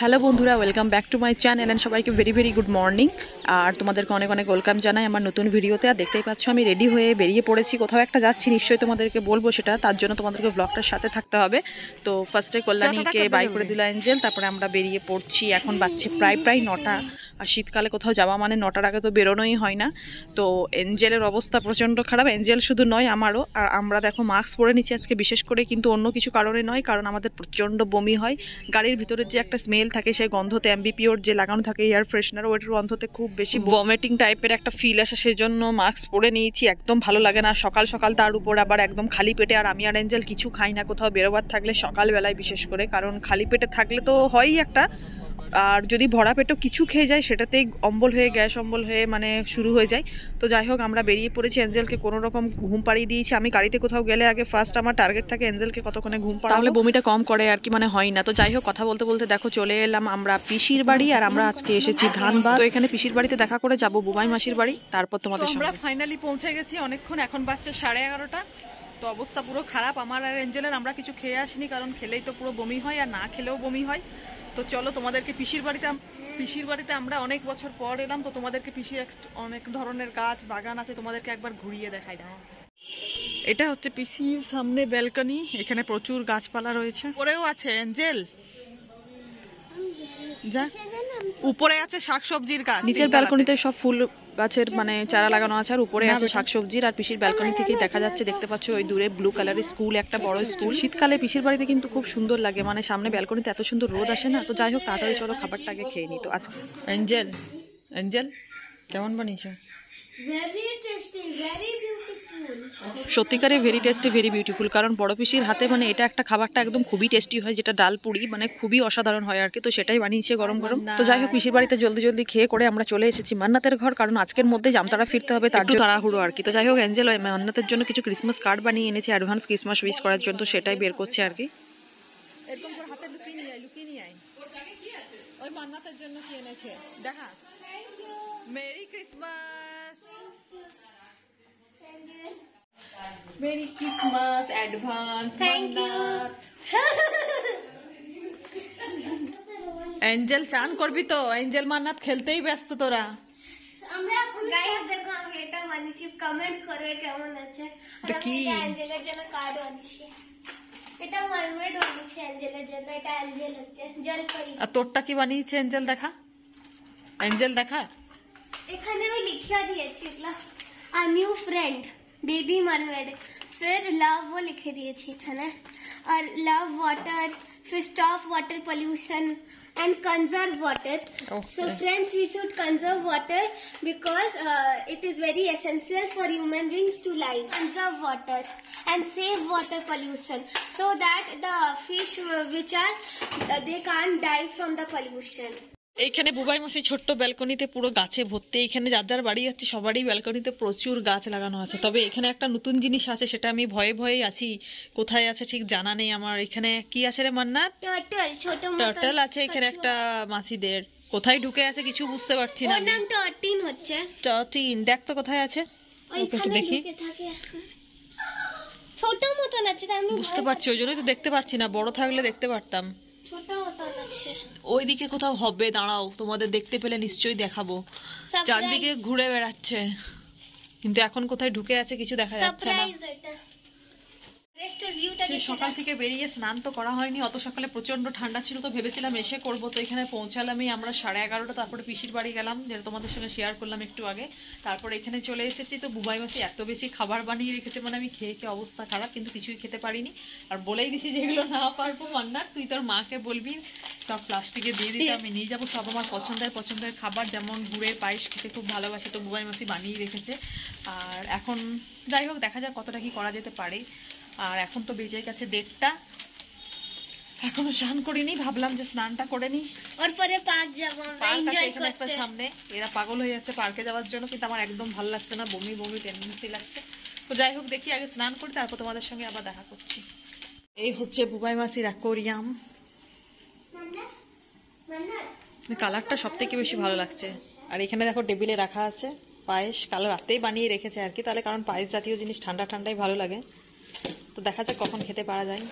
Hello বন্ধুরা, welcome back to my channel and সবাইকে very very good morning. আর তোমাদেরকে অনেক অনেক ওয়েলকাম জানাই আমার নতুন ভিডিওতে। আর দেখতেই পাচ্ছ আমি রেডি হয়ে বেরিয়ে পড়েছি, কোথাও একটা যাচ্ছি, নিশ্চয়ই তোমাদেরকে বলবো সেটা, তার জন্য তোমাদেরকে ব্লগটার সাথে থাকতে হবে। তো ফার্স্টে কল্যাণীকে বাই করে দিল এঞ্জেল, তারপরে আমরা বেরিয়ে পড়ছি। এখন বাজছে প্রায় 9টা, আর শীতকালে কোথাও যাওয়া মানে 9টার আগে তো বেরোনোই হয় না। তো এঞ্জেলের অবস্থা প্রচণ্ড খারাপ, এঞ্জেল শুধু নয় আমারও। আর আমরা দেখো মাস্ক পরে নিচ্ছি আজকে বিশেষ করে, কিন্তু অন্য কিছু কারণে নয়, কারণ আমাদের প্রচণ্ড বমি হয়। গাড়ির ভিতরে যে একটা স্মেল থাকে সেই গন্ধতে, এমবিপিওর যে লাগানো থাকে এয়ার ফ্রেশনার, ওইটার গন্ধতে খুব বেশি ভমিটিং টাইপের একটা ফিল আসে, সেই জন্য মাস্ক পরে নিয়েছি। একদম ভালো লাগে না সকাল সকাল, তার উপর আবার একদম খালি পেটে। আর আমি আর এঞ্জেল কিছু খাই না কোথাও বেরোবার থাকলে, সকালবেলায় বিশেষ করে, কারণ খালি পেটে থাকলে তো হয়ই একটা, আর যদি ভরা পেটেও কিছু খেয়ে যায় সেটাতেই অম্বল হয়ে, গ্যাস অম্বল হয়ে মানে শুরু হয়ে যায়। তো যাই হোক, আমরা বেরিয়ে পড়েছি। এঞ্জেলকে কোনো রকম ঘুম পাড়িয়ে দিয়েছি। আমি গাড়িতে কোথাও গেলে আগে ফার্স্ট আমার টার্গেট থাকে এঞ্জেলকে কতক্ষণে ঘুম পাড়াবো, তাহলে বমিটা কম করে আর কি, মানে হয় না। তো যাই হোক, কথা বলতে বলতে দেখো চলে এলাম আমরা পিসির বাড়ি। আর আমরা আজকে এসেছি ধানবাদ। তো এখানে পিসির বাড়িতে দেখা করে যাব বুবাই মাসির বাড়ি, তারপর তোমাদের সঙ্গে। আমরা ফাইনালি পৌঁছে গেছি অনেকক্ষণ, এখন বাজছে 11:30। তো অবস্থা পুরো খারাপ আমার আর এঞ্জেলের। আমরা কিছু খেয়ে আসিনি, কারণ খেলেই তো পুরো বমি হয়, আর না খেলেও বমি হয়। তো চলো তোমাদেরকে পিসির বাড়িতে আমরা অনেক বছর পর এলাম। তো তোমাদেরকে পিসির অনেক ধরনের গাছ বাগান আছে, তোমাদেরকে একবার ঘুরিয়ে দেখাই দাও। এটা হচ্ছে পিসির সামনে ব্যালকনি, এখানে প্রচুর গাছপালা রয়েছে। উপরেও আছে এঞ্জেল, যা উপরে আছে শাকসবজির গাছ। নিচের ব্যালকনিতে সব ফুল গাছের মানে চারা লাগানো আছে, আর উপরে আছে শাকসবজির। আর পিসির ব্যালকনি থেকেই দেখা যাচ্ছে, দেখতে পাচ্ছ ওই দূরে ব্লু কালারের স্কুল, একটা বড় স্কুল। শীতকালে পিসির বাড়িতে কিন্তু খুব সুন্দর লাগে, মানে সামনে ব্যালকনিতে এত সুন্দর রোদ আসে না। তো যাই হোক, তাড়াতাড়ি চলো খাবারটা আগে খেয়ে নিই। তো আজকে এঞ্জেল কেমন বানিয়েছে? Very tasty, very beautiful. সত্যিকারে ভেরি টেস্টি, ভেরি বিউটিফুল। কারণ বড় পিসির হাতে মানে এটা একটা খাবারটা একদম খুবই টেস্টি হয়, যেটা ডাল পুরি, মানে খুবই অসাধারণ হয় আর কি। তো সেটাই বানিয়েছে গরম গরম। তো যাই হোক, পিসির বাড়িতে জলদি জলদি খেয়ে করে আমরা চলে এসেছি মান্নাতের ঘর, কারণ আজকের মধ্যে জামতারা ফিরতে হবে, তার জন্য তাড়াহুড়ো আর কি। তো যাই হোক, এঞ্জেল মান্নাতের জন্য কিছু ক্রিসমাস কার্ড বানিয়ে এনেছে, অ্যাডভান্স ক্রিসমাস উইশ করার জন্য, তো সেটাই বের করছে আর কি। এরকম করে হাতে লুকিয়ে নিয়ে আয়। ওই মান্নাতের জন্য কি এনেছে দেখা। Merry Christmas, merry Christmas advance. Thank you. Angel চান করবি তো? এঞ্জেল মান্নাত খেলতেই ব্যস্ত তোরা। আমরা এখন গাইস দেখো আমি এটা বানিয়েছি, কমেন্ট করবে কেমন আছে। আর এটা আমি কি? অ্যাঞ্জেলের জন্য কার্ড বানিয়েছি। এটা মারমেড বানিয়েছি অ্যাঞ্জেলের জন্য, এটা অ্যাঞ্জেল হচ্ছে জলপরি। আর তোরটা কি বানিয়েছে এঞ্জেল দেখা, এঞ্জেল দেখা। এখানে আমি লিখিয়া দিয়েছি a new friend baby mermaid, फिर लव वो लिखे दिए एखाने, और लव वाटर, फिर stop water pollution and conserve water. So friends, we should conserve water because it is very essential for human beings to live. Conserve water and save water pollution so that the fish which are they can't die from the pollution. এইখানে বুবাই মাসি ছোট্ট ব্যালকনিতে পুরো গাছে ভর্তি। এখানে যার যার বাড়ি আছে সবারই ব্যালকনিতে প্রচুর গাছ লাগানো আছে। তবে এখানে একটা নতুন জিনিস আছে, সেটা আমি ভয়ে ভয়েই আছি, কোথায় আছে ঠিক জানা নেই আমার। এখানে কি আছে রে মান্নাত? টার্টল, ছোট টার্টল আছে এখানে একটা মাসিদের। কোথায় ঢুকে আছে কিছু বুঝতে পারছি না। ওর নাম টার্টিন হচ্ছে। টার্টিন, দেখ তো কোথায় আছে, একটু দেখি। ছোট মতন আছে, আমি বুঝতে পারছি, ওই জন্যই তো দেখতে পাচ্ছি না, বড় থাকলে দেখতে পারতাম। ছোট মতন আছে ওইদিকে কোথাও হবে, দাঁড়াও তোমাদের দেখতে পেলে নিশ্চয়ই দেখাবো। চারদিকে ঘুরে বেড়াচ্ছে, কিন্তু এখন কোথায় ঢুকে আছে কিছু দেখা যাচ্ছে না। সকাল থেকে বেরিয়ে স্নান তো করা হয়নি, অত সকালে প্রচন্ড ঠান্ডা ছিল, তো ভেবেছিলাম এসে করব। তো এখানে পৌঁছালামই আমরা 11:30। তারপরে পিসির বাড়ি গেলাম, যেটা তোমাদের সঙ্গে শেয়ার করলাম একটু আগে। তারপরে এখানে চলে এসেছি। তো বুবাই মাসি এত বেশি খাবার বানিয়ে রেখেছে, মানে আমি খেয়ে খেয়ে অবস্থা খারাপ, কিন্তু কিছুই খেতে পারিনি। আর বলেই দিছি যেগুলো না পারবো মান্নাত তুই তোর মাকে বলবি সব প্লাস্টিকে দিয়ে দিতে, আমি নিয়ে যাবো সব আমার পছন্দের খাবার। যেমন গুড়ের পায়েস খেতে খুব ভালোবাসে, তো বুবাই মাসি বানিয়ে রেখেছে। আর এখন যাই হোক, দেখা যাক কতটা কি করা যেতে পারে। আর এখন তো বেজে গেছে 1:30, এখনো স্নান করিনি, ভাবলাম যে স্নানটা করে নি। ওর পরে পার্ক যাব, এনজয় করতে। একটা সামনে এরা পাগল হয়ে যাচ্ছে পার্কে যাওয়ার জন্য, কিন্তু আমার একদম ভালো লাগছে না, বমি বমি টেন্ডেন্সি লাগছে। তো যাই হোক, দেখি আগে স্নান করি, তারপর তোমাদের সঙ্গে আবার দেখা করছি। এই হচ্ছে বুবাই মাসির অ্যাকোরিয়াম। কালারটা সব থেকে বেশি ভালো লাগছে। আর এখানে দেখো টেবিলে রাখা আছে পায়েস, কাল রাতেই বানিয়ে রেখেছে আর কি, তাহলে কারণ পায়েস জাতীয় জিনিস ঠান্ডা ঠান্ডাই ভালো লাগে। তো দেখা যাক কখন খেতে পারা যায়।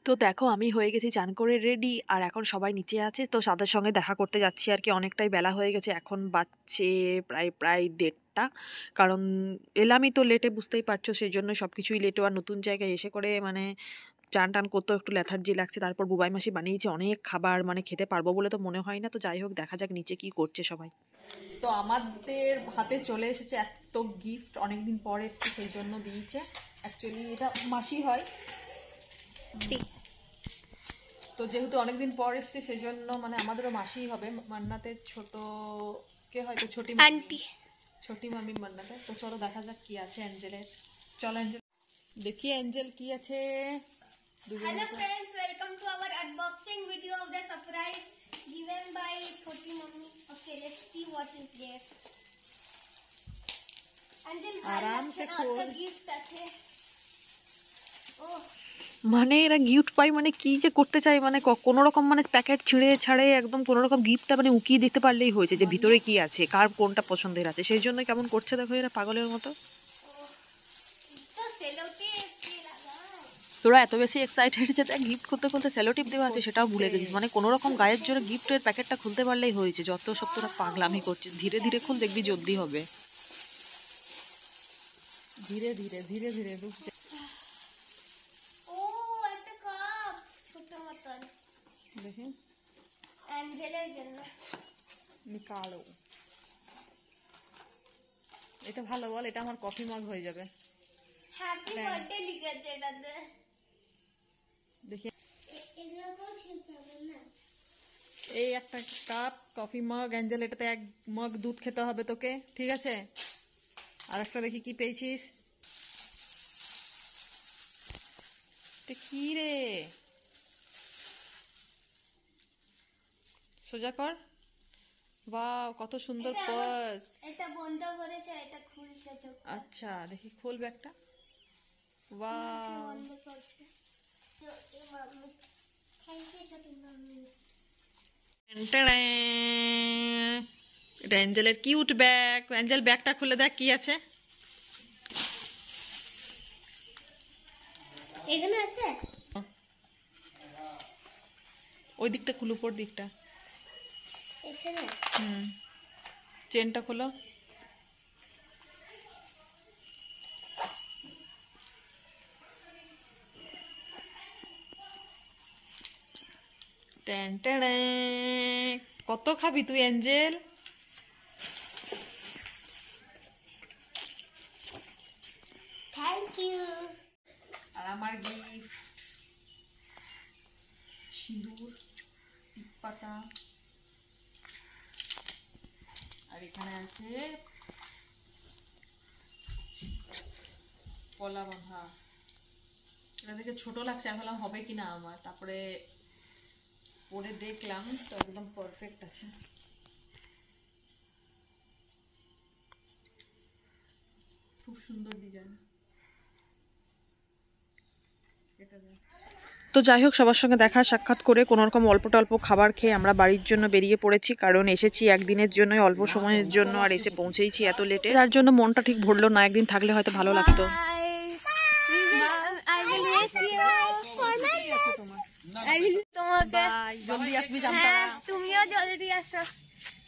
তো দেখো আমি হয়ে গেছি চান করে রেডি, আর এখন সবাই নিচে আছে, তো তাদের সঙ্গে দেখা করতে যাচ্ছি আর কি। অনেকটাই বেলা হয়ে গেছে, এখন বাজছে প্রায় প্রায় 1:30, কারণ এলামই তো লেটে, বুঝতেই পারছো, সেই জন্য সব কিছুই লেটে। আর নতুন জায়গায় এসে করে মানে চান টান করতেও একটু লেথার্জি লাগছে। তারপর বুবাই মাসি বানিয়েছে অনেক খাবার, মানে খেতে পারবো বলে তো মনে হয় না। তো যাই হোক, দেখা যাক নিচে কি করছে সবাই। তো আমাদের হাতে চলে এসেছে এত গিফট, অনেকদিন পর এসছে, সেই জন্য দিয়েছে। অ্যাকচুয়ালি এটা মাসি হয়, তো যেহেতু অনেকদিন পর এসছে সেই জন্য মানে আমাদেরও মাসিই হবে। মান্নাতের ছোট কে হয়তো ছোটি আন্টি, ছোটি মামি মান্নাতে। তো চলো দেখা যাক কি আছে অ্যাঞ্জেলের। চলো অ্যাঞ্জেল দেখি অ্যাঞ্জেল কি আছে। hello friends, welcome to our unboxing video of the surprise given by Choti Mummy. Okay, let's see what is there. Angel, आराम से खोल। gift আছে। Oh, মানে এরা গিফট পাই মানে কি যে করতে চাই, মানে কোনো রকম মানে প্যাকেট ছিঁড়ে ছাড়ে একদম কোনো রকম গিফটটা মানে উকিয়ে দিতে পারলেই হয়েছে যে ভিতরে কি আছে, কার কোনটা পছন্দের আছে। সেই জন্য কেমন করছে দেখো এরা পাগলের মতো। তো সেলোটেপ কে লাগায়? তোরা এত বেশি এক্সাইটেড যে দেখ গিফট করতে করতে সেলোটিপ দেওয়া আছে সেটাও ভুলে গেছিস। মানে কোনো রকম গায়ের জোরে গিফটের প্যাকেটটা খুলতে পারলেই হয়েছে। যত সব তোরা পাগলামি করছিস, ধীরে ধীরে খুল, দেখবি জলদি হবে। ধীরে ধীরে ধীরে ধীরে ঢুকছে। ও, একটা কাপ ছোট মতন দেখি অ্যাঞ্জেলের জন্য। নিকালো, এটা ভালো বল, এটা আমার কফি মগ হয়ে যাবে। হ্যাপি বার্থডে লিখেছে এটাতে। দেখি এগুলো তো ঠিক হবে না। এই একটা কাপ কফি মগ অ্যাঞ্জেল, এটাতে 1 মগ দুধ খেতে হবে তোকে, ঠিক আছে? আর একটা দেখি কি পেয়েছিস। এটা কি রে, সোজা কর। বাহ, কত সুন্দর পার্স। এটা বন্ধ করেছে, এটা খুলছে চোখ। আচ্ছা দেখি খোল ব্যাগটা। বাহ, বন্ধ করছে। তো এই mummy, thank you Chhoti mummy. এটা অ্যাঞ্জেলের কিউট ব্যাগ। অ্যাঞ্জেল ব্যাগটা খুলে দেখ কি আছে। এখানে আছে? ওই দিকটা খুলো, উপর দিকটা। এখানে চেনটা খোলো। টেন টেনে। কত খাবি তুই অ্যাঞ্জেল? Thank you. আর আমার গিফট সিঁদুর, টিপপাটা, আর এখানে আছে পলা বাঁধা। এটা দেখে ছোট লাগছে, এখন হবে কিনা আমার, তারপরে পরে দেখলাম তো একদম পারফেক্ট আছে। খুব সুন্দর ডিজাইন। তো যাই হোক, সবার সঙ্গে দেখা সাক্ষাৎ করে কোনোরকম অল্প টল্প খাবার খেয়ে আমরা বাড়ির জন্য বেরিয়ে পড়েছি, কারণ এসেছি একদিনের জন্যই, অল্প সময়ের জন্য, আর এসে পৌঁছেইছি এত লেটে। তার জন্য মনটা ঠিক ভরলো না, একদিন থাকলে হয়তো ভালো লাগতো। তুমিও জলদি আসো,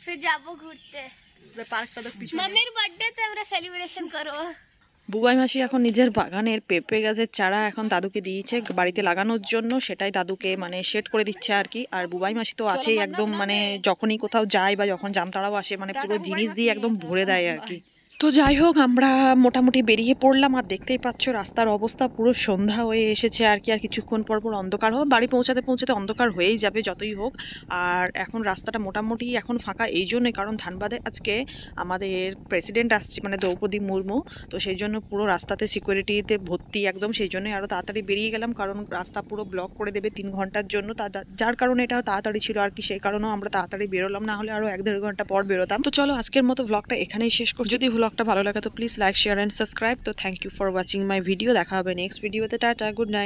ফির যাবো ঘুরতে। মাম্মির বার্থডেতে আমরা সেলিব্রেশন করবো। বুবাই মাসি এখন নিজের বাগানের পেঁপে গাছের চারা এখন দাদুকে দিয়েছে বাড়িতে লাগানোর জন্য, সেটাই দাদুকে মানে সেট করে দিচ্ছে আর কি। আর বুবাই মাসি তো আছেই একদম, মানে যখনই কোথাও যায় বা যখন জামতারাও আসে মানে পুরো জিনিস দিয়ে একদম ভরে দেয় আর কি। তো যাই হোক, আমরা মোটামুটি বেরিয়ে পড়লাম। আর দেখতেই পাচ্ছ রাস্তার অবস্থা, পুরো সন্ধ্যা হয়ে এসেছে আর কি। আর কিছুক্ষণ পর পর অন্ধকার হবে, বাড়ি পৌঁছাতে পৌঁছাতে অন্ধকার হয়েই যাবে যতই হোক। আর এখন রাস্তাটা মোটামুটি এখন ফাঁকা এই জন্যই, কারণ ধানবাদে আজকে আমাদের প্রেসিডেন্ট আসছে, মানে দ্রৌপদী মুর্মু। তো সেই জন্য পুরো রাস্তাতে সিকিউরিটিতে ভর্তি একদম, সেই জন্যই আরও তাড়াতাড়ি বেরিয়ে গেলাম, কারণ রাস্তা পুরো ব্লক করে দেবে 3 ঘন্টার জন্য। যার কারণে এটা তাড়াতাড়ি ছিল আর কি, সেই কারণেও আমরা তাড়াতাড়ি বেরোলাম, না হলে আরও 1-1.5 ঘন্টা পর বেরোতাম। তো চলো আজকের মতো ব্লগটা এখানেই শেষ করছি। যদি ব্লগটা ভালো লাগে তো please like, share and subscribe. তো thank you for watching my video. দেখা হবে নেক্সট ভিডিওতে। Tata, good night.